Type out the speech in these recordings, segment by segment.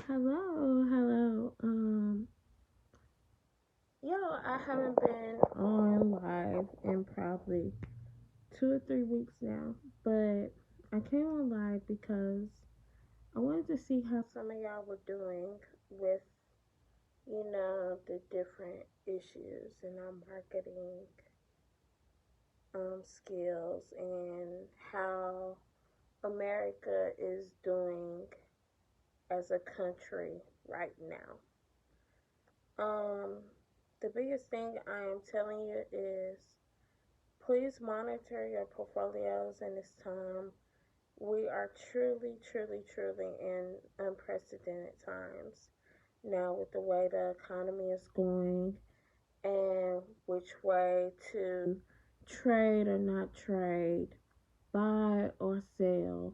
Hello. I haven't been on live in probably 2 or 3 weeks now, but I came on live because I wanted to see how some of y'all were doing with, the different issues in our marketing skills and how America is doing as a country right now. Um, the biggest thing I am telling you is please monitor your portfolios in this time. We are truly, truly, truly in unprecedented times now with the way the economy is going and which way to trade or not trade, buy or sell.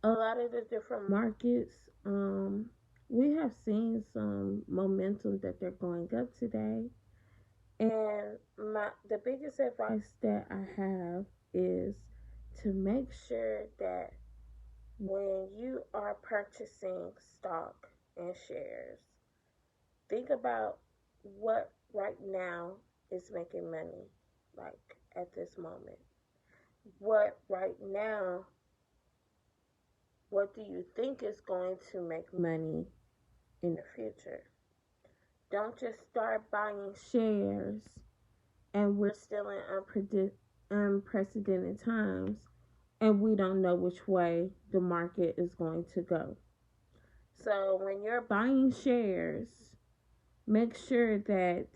A lot of the different markets, we have seen some momentum that they're going up today. And the biggest advice that I have is to make sure that when you are purchasing stock and shares, think about what right now is making money, like at this moment. What right now, what do you think is going to make money in the future? Don't just start buying shares and we're still in unprecedented times and we don't know which way the market is going to go. So when you're buying shares, make sure that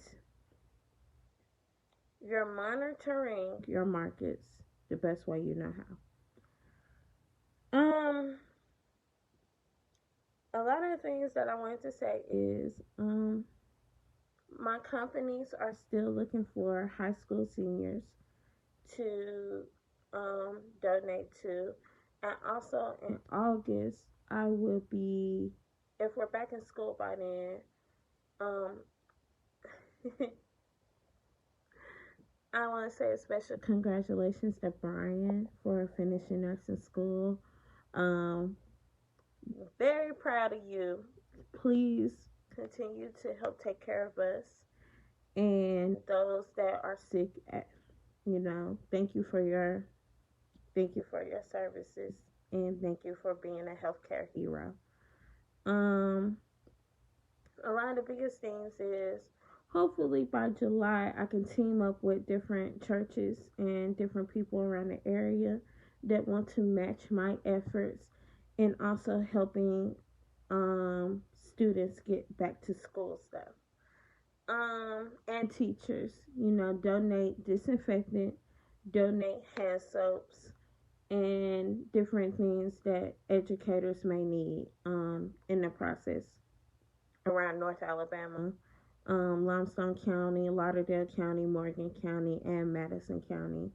you're monitoring your markets the best way you know how. A lot of the things that I wanted to say is my companies are still looking for high school seniors to donate to. And also in August, I will be, if we're back in school by then, um, I want to say a special congratulations to Brian for finishing nursing school. Um, very proud of you. Please continue to help take care of us and those that are sick. Thank you for your services and thank you for being a healthcare hero. Um, a lot of the biggest things is hopefully by July I can team up with different churches and different people around the area that want to match my efforts and also helping students get back to school stuff. And teachers, donate disinfectant, donate hand soaps, and different things that educators may need in the process around North Alabama, Limestone County, Lauderdale County, Morgan County, and Madison County.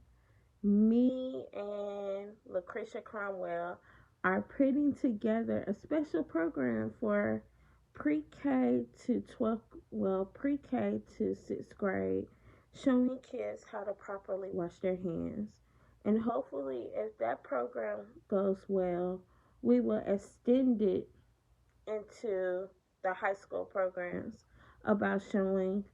Me and Lucretia Cromwell are putting together a special program for pre-K to 12th, pre-K to 6th grade, showing kids how to properly wash their hands. And hopefully, if that program goes well, we will extend it into the high school programs about showing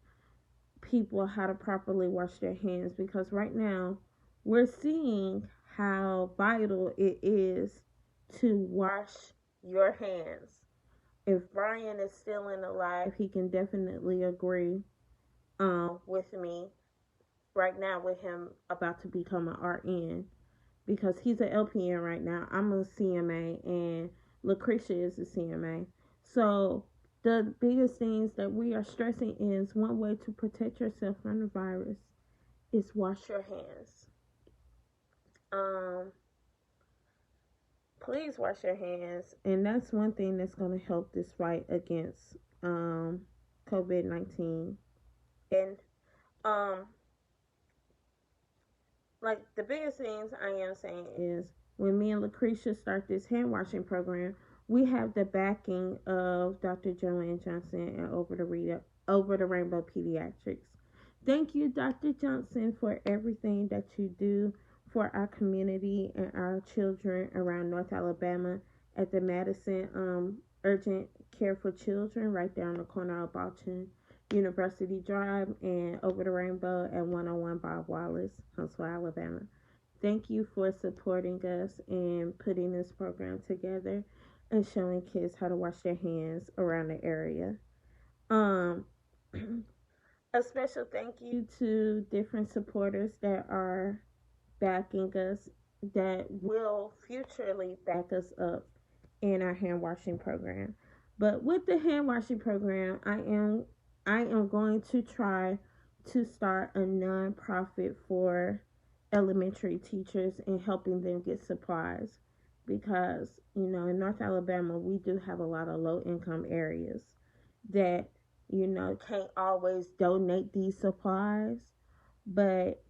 people how to properly wash their hands because right now we're seeing how vital it is to wash your hands. If Brian is still in the live, he can definitely agree with me right now with him about to become an RN because he's an LPN right now. I'm a CMA and Lucretia is a CMA. So the biggest things that we are stressing is one way to protect yourself from the virus is wash your hands. Please wash your hands, and that's one thing that's going to help this fight against COVID-19. And like the biggest things I am saying is when me and Lucretia start this hand washing program, we have the backing of Dr. Joanne Johnson and Over the Rainbow Pediatrics. Thank you, Dr. Johnson, for everything that you do for our community and our children around North Alabama at the Madison Urgent Care for Children right there on the corner of Balchin University Drive and Over the Rainbow at 101 Bob Wallace, Huntsville, Alabama. Thank you for supporting us and putting this program together and showing kids how to wash their hands around the area. Um, a special thank you to different supporters that are backing us, that will futurely back us up in our hand washing program. But with the hand washing program, I am going to try to start a non-profit for elementary teachers and helping them get supplies, because in North Alabama we do have a lot of low income areas that can't always donate these supplies, but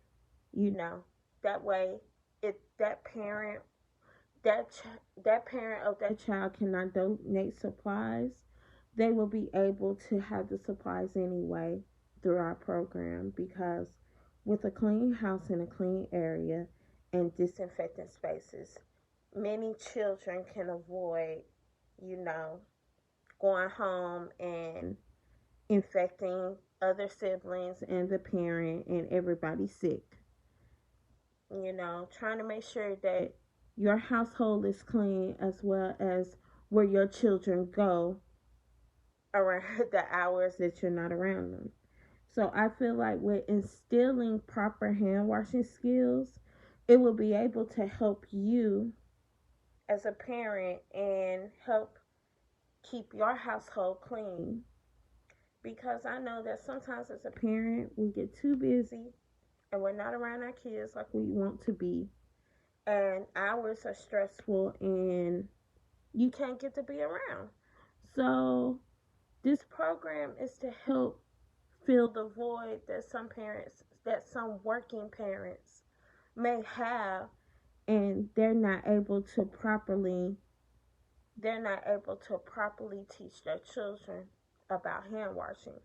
you know that way, if that parent of that child cannot donate supplies, they will be able to have the supplies anyway through our program, because with a clean house and a clean area and disinfecting spaces, many children can avoid, you know, going home and infecting other siblings and the parent and everybody sick. Trying to make sure that your household is clean, as well as where your children go around the hours that you're not around them. So I feel like with instilling proper hand washing skills, it will be able to help you as a parent and help keep your household clean. Because I know that sometimes as a parent, we get too busy and we're not around our kids like we want to be. And hours are stressful and you can't get to be around. So this program is to help fill the void that some working parents may have, and they're not able to properly teach their children about hand washing.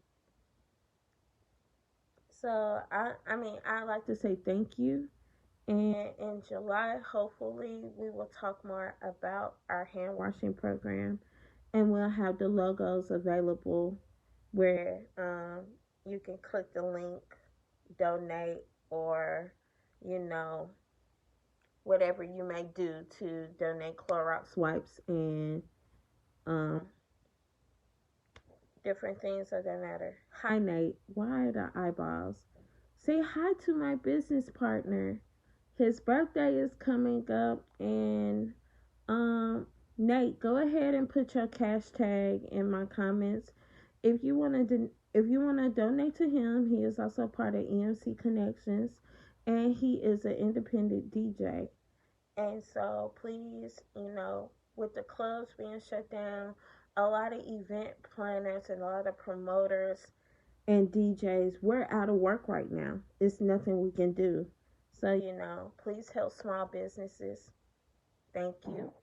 So I like to say thank you. And in July, hopefully, we will talk more about our hand washing program, and we'll have the logos available where you can click the link, donate, or you know whatever you may do to donate Clorox wipes and um, different things of that matter. Hi Nate, why the eyeballs? Say hi to my business partner. His birthday is coming up, and Nate, go ahead and put your cash tag in my comments if you want to donate to him. He is also part of EMC Connections, and he is an independent DJ. And so please, with the clubs being shut down, a lot of event planners and a lot of promoters and DJs, we're out of work right now. It's nothing we can do. So, please help small businesses. Thank you.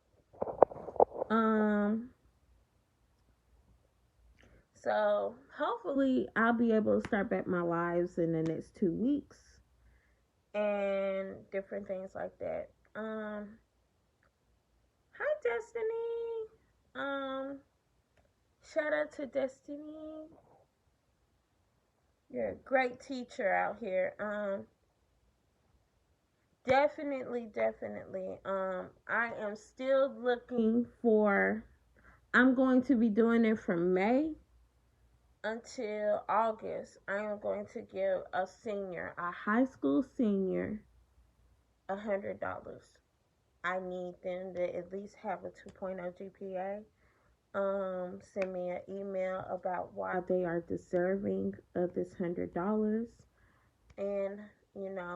So hopefully I'll be able to start back my lives in the next 2 weeks and different things like that. Hi Destiny. Shout out to Destiny. You're a great teacher out here. Definitely. I am still looking for. I'm going to be doing it from May until August. I am going to give a high school senior, $100. I need them to at least have a 2.0 GPA. Send me an email about why they are deserving of this $100, and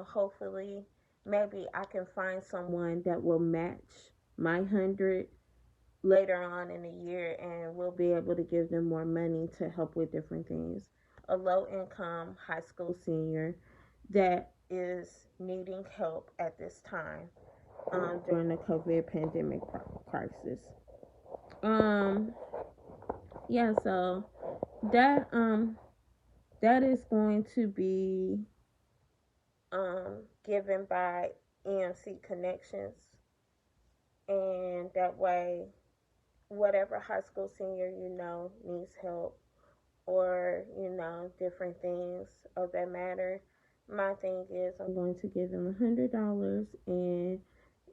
hopefully, maybe I can find someone that will match my 100 later on in the year, and we'll be able to give them more money to help with different things. A low income high school senior that is needing help at this time during the COVID pandemic crisis. Yeah, so that that is going to be given by EMC Connections, and that way whatever high school senior needs help, or different things of that matter. My thing is, I'm going to give them $100 and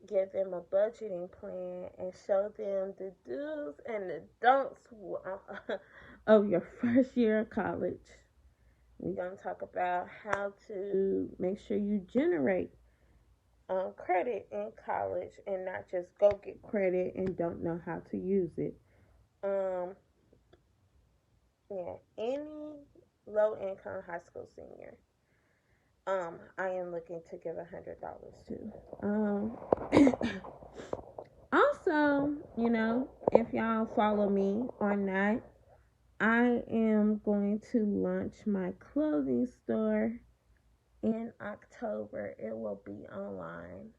give them a budgeting plan and show them the do's and the don'ts of your first year of college. We're going to talk about how to make sure you generate credit in college and not just go get credit and don't know how to use it. Yeah, any low income high school senior, I am looking to give $100 to. Also, if y'all follow me or not, I am going to launch my clothing store in October. It will be online.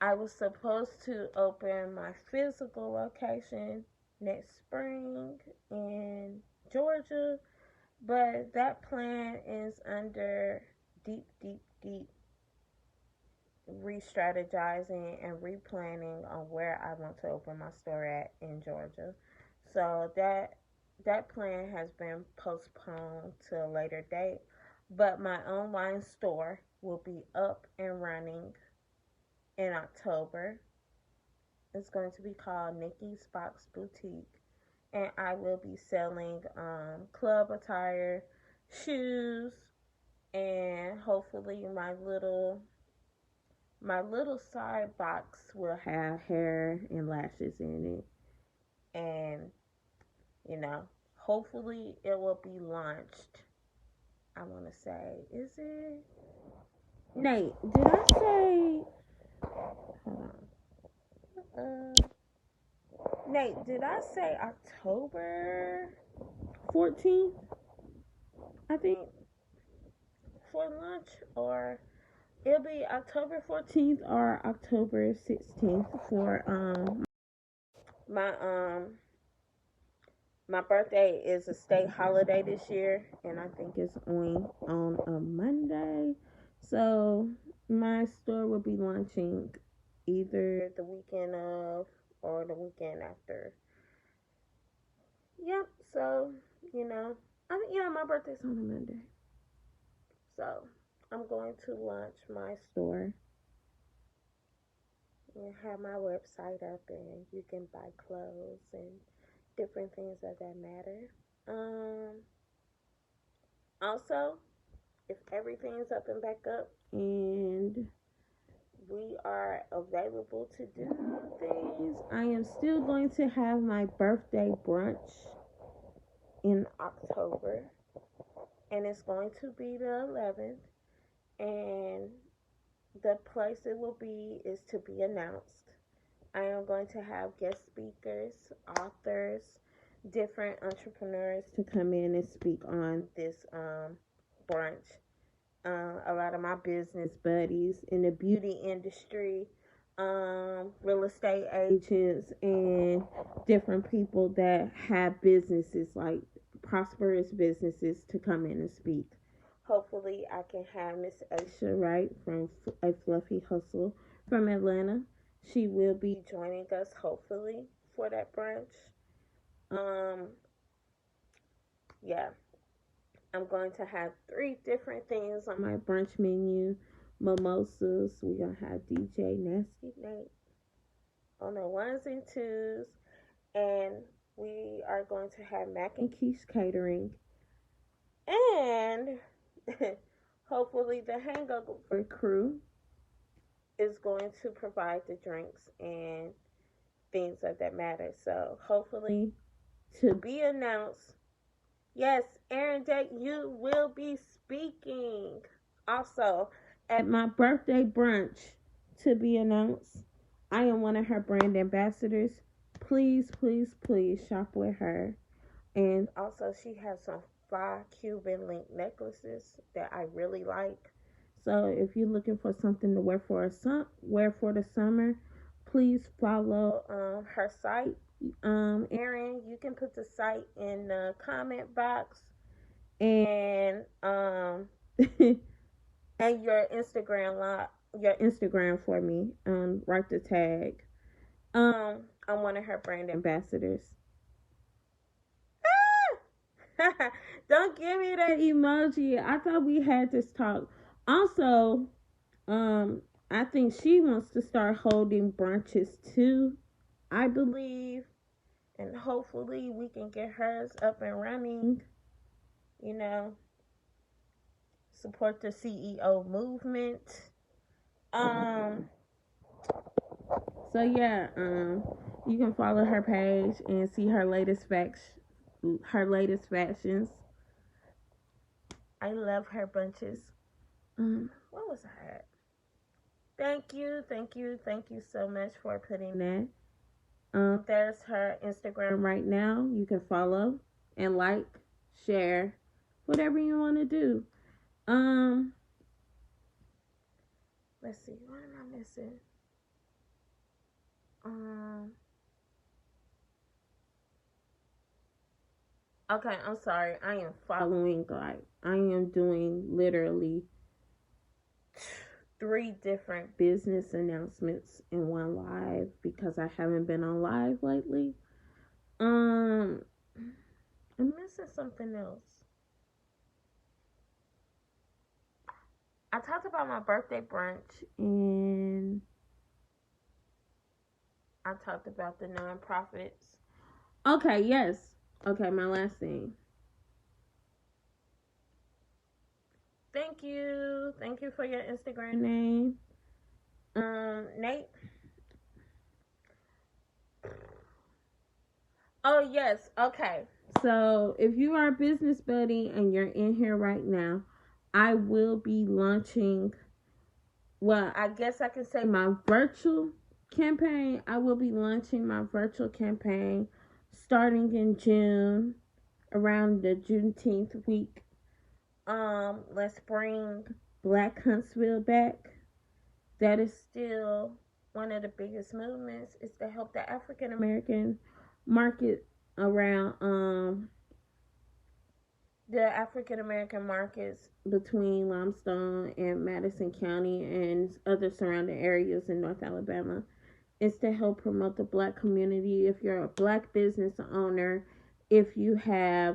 I was supposed to open my physical location next spring in Georgia, but that plan is under deep re-strategizing and replanning on where I want to open my store at in Georgia. So that plan has been postponed to a later date, but my online store will be up and running in October. It's going to be called Nikki's Box Boutique, and I will be selling club attire, shoes, and hopefully my little side box will have hair and lashes in it. And hopefully it will be launched. I want to say, is it Nate, did I say, hold on, Nate, did I say October 14th, I think, for launch? Or it'll be October 14th or October 16th for my my birthday is a state holiday this year, and I think it's on a Monday. So my store will be launching either the weekend of or the weekend after. Yep. So my birthday's on a Monday. So I'm going to launch my store and have my website up, and you can buy clothes and different things of that matter. Also, if everything's up and back up and we are available to do things, I am still going to have my birthday brunch in October, and it's going to be the 11th, and the place it will be is to be announced. I am going to have guest speakers, authors, different entrepreneurs to come in and speak on this brunch. A lot of my business buddies in the beauty industry, real estate agents, and different people that have businesses, like prosperous businesses, to come in and speak. Hopefully, I can have Miss Aisha Wright from A Fluffy Hustle from Atlanta. She will be joining us, hopefully, for that brunch. Yeah. I'm going to have 3 different things on my brunch menu. Mimosas. We're going to have DJ Nasty Nate on the ones and twos. And we are going to have Mac and Quiche Catering. And hopefully the Hangover crew is going to provide the drinks and things of that matter. So hopefully, to be announced. Yes, Erin Date, you will be speaking. Also, at my birthday brunch, to be announced. I am one of her brand ambassadors. Please, please, please shop with her. And also, she has some fly Cuban link necklaces that I really like. So if you're looking for something to wear for the summer, please follow her site. Erin, you can put the site in the comment box, and and your Instagram for me. Write the tag. I'm one of her brand ambassadors. Don't give me that emoji. I thought we had this talk. Also, I think she wants to start holding brunches too, I believe. And hopefully we can get hers up and running. You know, support the CEO movement. So yeah, you can follow her page and see her latest fashions. I love her bunches. What was I at? Thank you so much for putting that. There's her Instagram right now. You can follow and like, share, whatever you want to do. Let's see, what am I missing? Okay, I'm sorry. I am following, like, I am doing literally 3 different business announcements in one live because I haven't been on live lately. I'm missing something else. I talked about my birthday brunch and I talked about the nonprofits. Okay, yes. Okay, my last thing. Thank you. Thank you for your Instagram name. Nate. Oh, yes. Okay. So, if you are a business buddy and you're in here right now, I will be launching, well, I guess I can say my virtual campaign. I will be launching my virtual campaign starting in June, around the Juneteenth week. Let's bring Black Huntsville back. That is still one of the biggest movements, is to help the African American market around the African American markets between Limestone and Madison County and other surrounding areas in North Alabama. Is to help promote the Black community. If you're a Black business owner, if you're a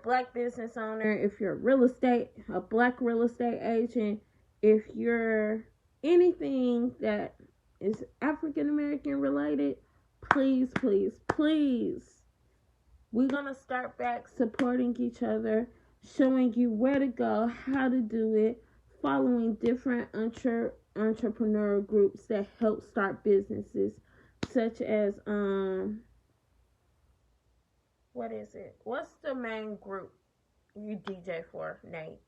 Black business owner, if you're a Black real estate agent, if you're anything that is African American related, please, please, please, we're going to start back supporting each other, showing you where to go, how to do it, following different entrepreneurial groups that help start businesses, such as, what is it? What's the main group you DJ for, Nate?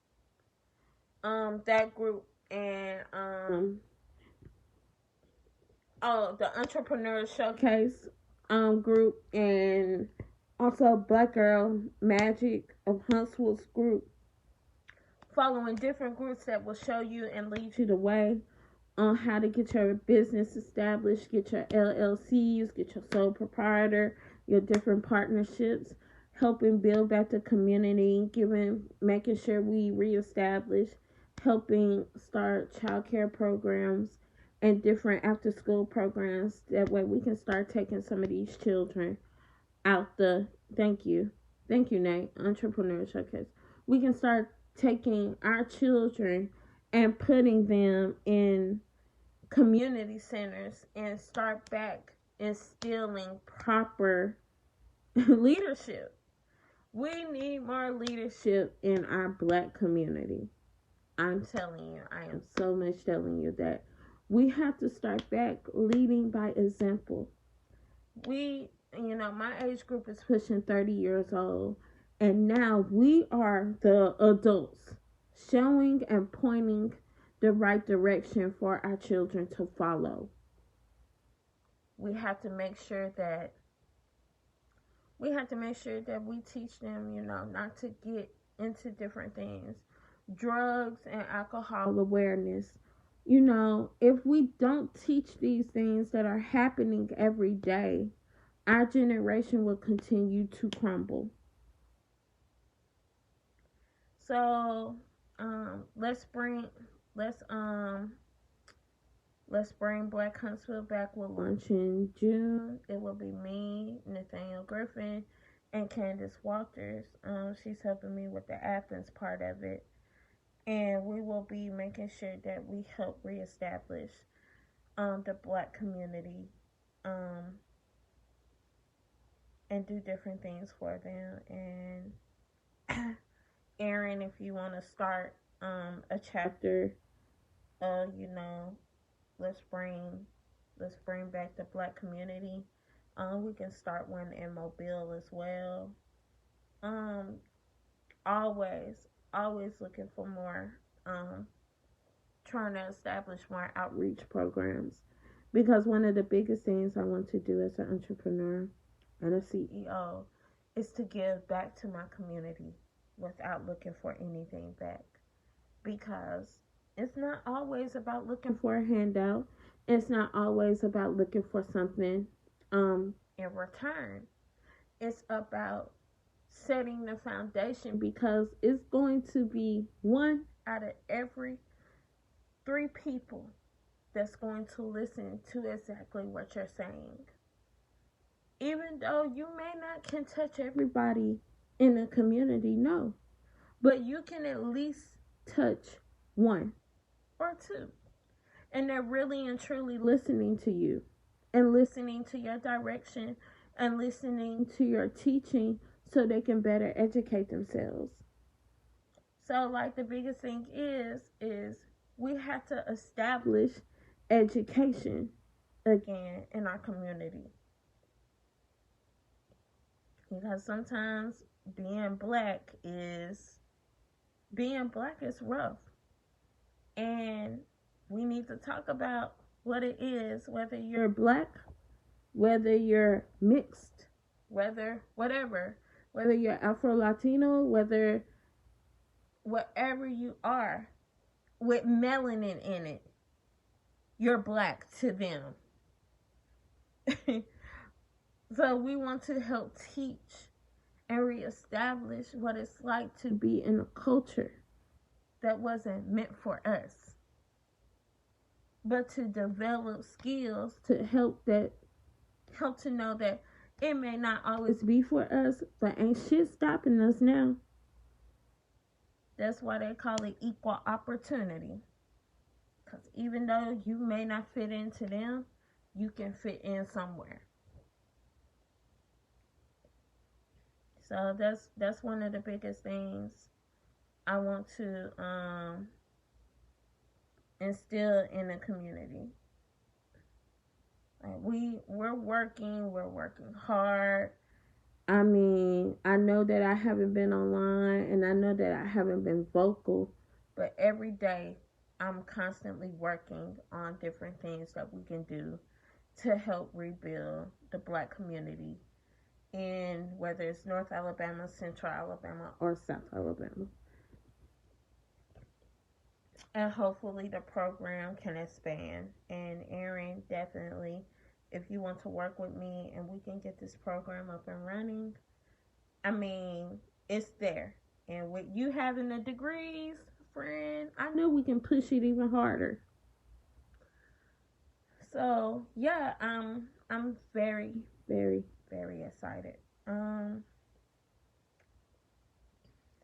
That group and, the Entrepreneur Showcase, group, and also Black Girl Magic of Huntsville's group, following different groups that will show you and lead you the way on how to get your business established, get your LLCs, get your sole proprietor, your different partnerships, helping build back the community, making sure we reestablish, helping start childcare programs and different after school programs. That way we can start taking some of these children out the, thank you, Nate, Entrepreneur Showcase. We can start taking our children and putting them in community centers and start back instilling proper leadership. We need more leadership in our Black community. I'm telling you, I am so much telling you that we have to start back leading by example. My age group is pushing 30 years old, and now we are the adults showing and pointing the right direction for our children to follow. We have to make sure that we teach them, not to get into different things, drugs and alcohol awareness. If we don't teach these things that are happening every day, our generation will continue to crumble. So, let's Let's Bring Black Huntsville Back will launch in June. It will be me, Nathaniel Griffin, and Candace Walters. She's helping me with the Athens part of it. And we will be making sure that we help reestablish the Black community and do different things for them. And Aaron, if you want to start a chapter, let's bring back the Black community. We can start one in Mobile as well. Always looking for more. Trying to establish more outreach programs, because one of the biggest things I want to do as an entrepreneur and a CEO is to give back to my community without looking for anything back. Because it's not always about looking for a handout. It's not always about looking for something in return. It's about setting the foundation, because it's going to be 1 out of every 3 people that's going to listen to exactly what you're saying. Even though you may not can touch everybody in the community, no. But you can at least touch 1 or 2. And they're really and truly listening to you and listening to your direction and listening to your teaching so they can better educate themselves. So, like, the biggest thing is we have to establish education again in our community. Because sometimes being black is rough. And we need to talk about what it is, whether you're black, whether you're mixed, whether you're Afro-Latino, whatever you are, with melanin in it, you're black to them. So we want to help teach and reestablish what it's like to be in a culture that wasn't meant for us, but to develop skills to help to know that it may not always be for us, but ain't shit stopping us now. That's why they call it equal opportunity. Because even though you may not fit into them, you can fit in somewhere. So that's one of the biggest things I want to instill in the community. Like we're working hard. I mean, I know that I haven't been online and I know that I haven't been vocal, but every day I'm constantly working on different things that we can do to help rebuild the Black community in whether it's North Alabama, Central Alabama, or South Alabama. And hopefully the program can expand. And Aaron, definitely, if you want to work with me and we can get this program up and running, I mean, it's there. And with you having the degrees, friend, I know we can push it even harder. So, yeah, I'm very, very, very excited.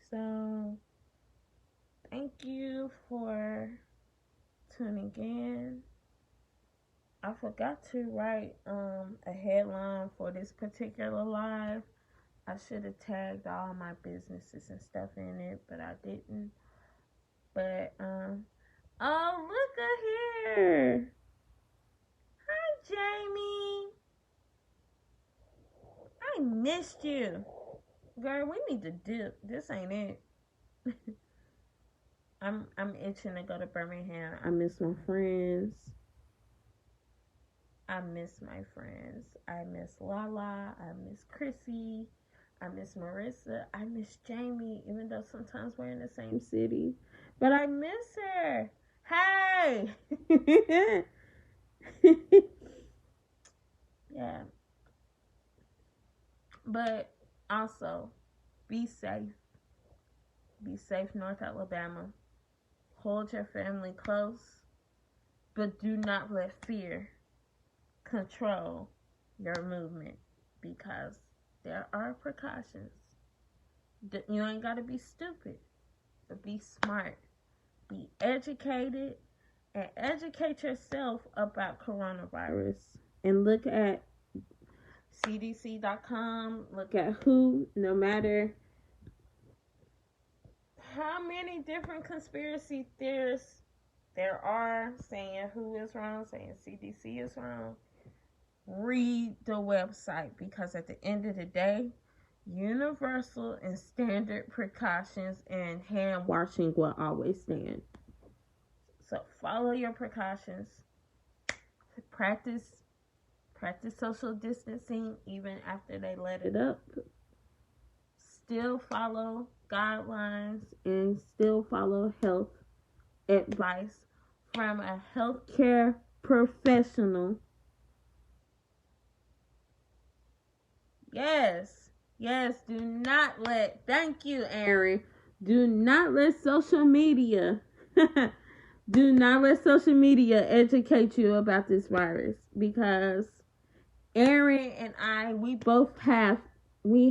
So thank you for tuning in. I forgot to write a headline for this particular live. I should have tagged all my businesses and stuff in it, but I didn't. But oh, look at here. Hi, Jamie. I missed you. Girl, we need to dip. This ain't it. I'm itching to go to Birmingham. I miss my friends. I miss Lala. I miss Chrissy. I miss Marissa. I miss Jamie, even though sometimes we're in the same city. But I miss her. Hey! Yeah. But also, be safe. Be safe, North Alabama. Hold your family close. But do not let fear control your movement, because there are precautions. You ain't got to be stupid, but be smart. Be educated, and educate yourself about coronavirus. And look at CDC.com. Look at WHO. No matter how many different conspiracy theorists there are saying WHO is wrong, saying CDC is wrong, read the website, because at the end of the day, universal and standard precautions and hand washing will always stand. So follow your precautions. Practice social distancing even after they let it up. Still follow guidelines and still follow health advice from a healthcare professional. Yes, do not let, thank you, Aaron. Do not let social media educate you about this virus, because Aaron and I, we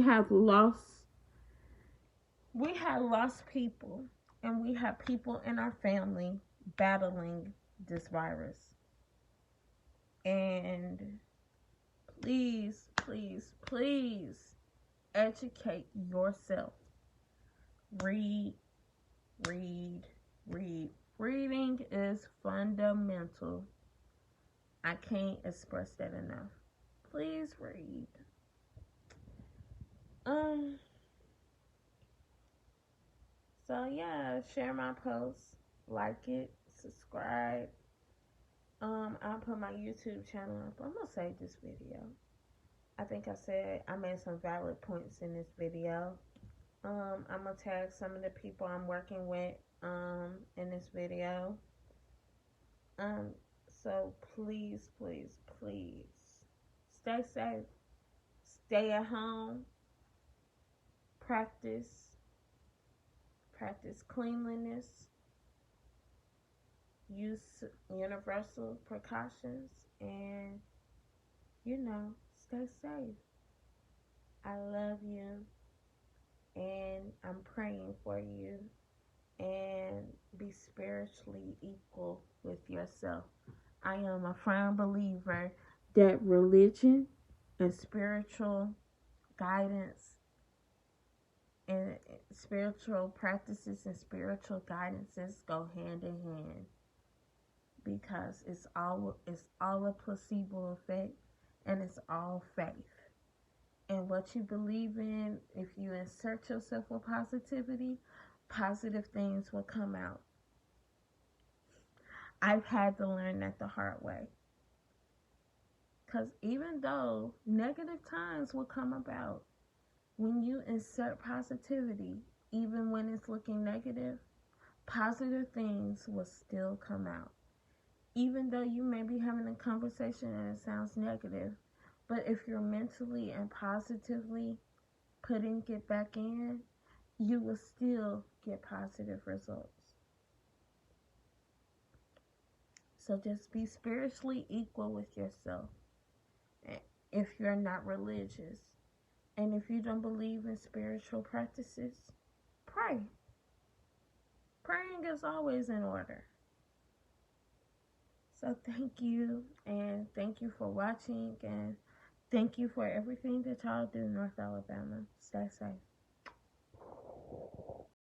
have lost people, and we have people in our family battling this virus. And please, educate yourself. Read. Reading is fundamental. I can't express that enough. Please read. So yeah, share my post, like it, subscribe. I'll put my YouTube channel up. I'm gonna save this video. I think I made some valid points in this video. I'm gonna tag some of the people I'm working with in this video. So please stay safe. Stay at home. Practice cleanliness. Use universal precautions, and stay safe. I love you, and I'm praying for you, and be spiritually equal with yourself. I am a firm believer that religion and spiritual guidance and spiritual practices and spiritual guidances go hand in hand, because it's all a placebo effect, and it's all faith. And what you believe in, if you insert yourself with positivity, positive things will come out. I've had to learn that the hard way. Because even though negative times will come about, when you insert positivity, even when it's looking negative, positive things will still come out. Even though you may be having a conversation and it sounds negative, but if you're mentally and positively putting it back in, you will still get positive results. So just be spiritually equal with yourself. If you're not religious, and if you don't believe in spiritual practices, pray. Praying is always in order. So thank you, and thank you for watching, and thank you for everything that y'all do in North Alabama. Stay safe.